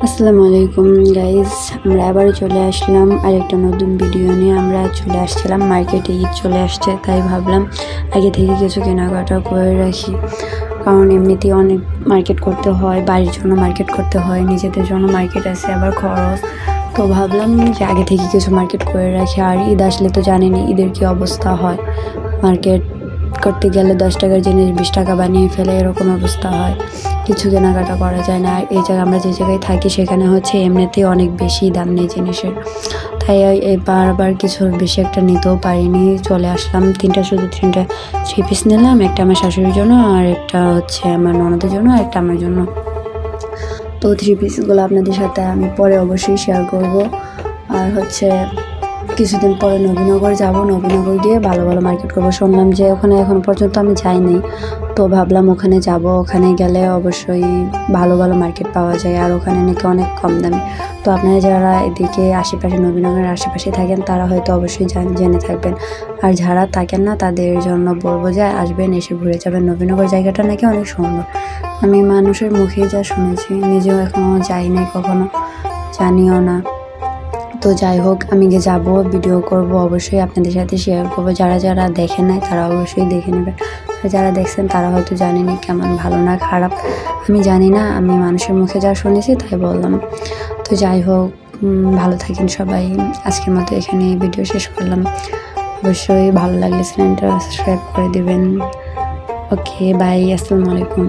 আসসালামু আলাইকুম গাইজ, আমরা আবারও চলে আসলাম আরেকটা নতুন ভিডিও নিয়ে। আমরা চলে আসছিলাম মার্কেটে, ঈদ চলে আসছে, তাই ভাবলাম আগে থেকে কিছু কেনাকাটা করে রাখি। কারণ এমনিতেই অনেক মার্কেট করতে হয়, বাড়ির জন্য মার্কেট করতে হয়, নিজেদের জন্য মার্কেট আছে, আবার খরচ। তো ভাবলাম যে আগে থেকে কিছু মার্কেট করে রাখি। আর ঈদ আসলে তো জানেনই ঈদের কী অবস্থা হয়, মার্কেট করতে গেলে 10 টাকার জিনিস 20 টাকা বানিয়ে ফেলে, এরকম অবস্থা হয়, কিছু কেনাকাটা করা যায় না। আর এই জায়গায় আমরা যে জায়গায় থাকি সেখানে হচ্ছে এমনিতেই অনেক বেশি দাম নেই জিনিসের, তাই বারবার কিছু বেশি একটা নিতেও পারিনি, চলে আসলাম। শুধু তিনটা 3 পিস নিলাম, একটা আমার শাশুড়ির জন্য, আর একটা হচ্ছে আমার ননদের জন্য, আর একটা আমার জন্য। তো 3 পিসগুলো আপনাদের সাথে আমি পরে অবশ্যই শেয়ার করব। আর হচ্ছে কিছুদিন পরে নবীনগর যাব, নবীনগর গিয়ে ভালো ভালো মার্কেট করবো। শুনলাম যে ওখানে এখন পর্যন্ত আমি যাইনি, তো ভাবলাম ওখানে যাব। ওখানে গেলে অবশ্যই ভালো ভালো মার্কেট পাওয়া যায়, আর ওখানে নাকি অনেক কম দামে। তো আপনারা যারা এদিকে আশেপাশে নবীনগরের আশেপাশে থাকেন তারা হয়তো অবশ্যই জেনে থাকবেন, আর যারা থাকেন না তাদের জন্য বলবো যে আসবেন, এসে ঘুরে যাবেন। নবীনগর জায়গাটা নাকি অনেক সুন্দর, আমি মানুষের মুখেই যা শুনেছি, নিজেও এখনও যাইনি কখনো, জানিও না। তো যাই হোক, আমি যাব, ভিডিও করব, অবশ্যই আপনাদের সাথে শেয়ার করব। যারা যারা দেখেন নাই তারা অবশ্যই দেখে নেবেন, আর যারা দেখছেন তারা হয়তো জানেনি কেমন ভালো না খারাপ, আমি জানি না, আমি মানুষের মুখে যা শুনেছি তাই বললাম। তো যাই হোক, ভালো থাকেন সবাই। আজকের মতো এখানে ভিডিও শেষ করলাম। অবশ্যই ভালো লাগলে চ্যানেলটা সাবস্ক্রাইব করে দেবেন। ওকে, বাই, আসসালামু আলাইকুম।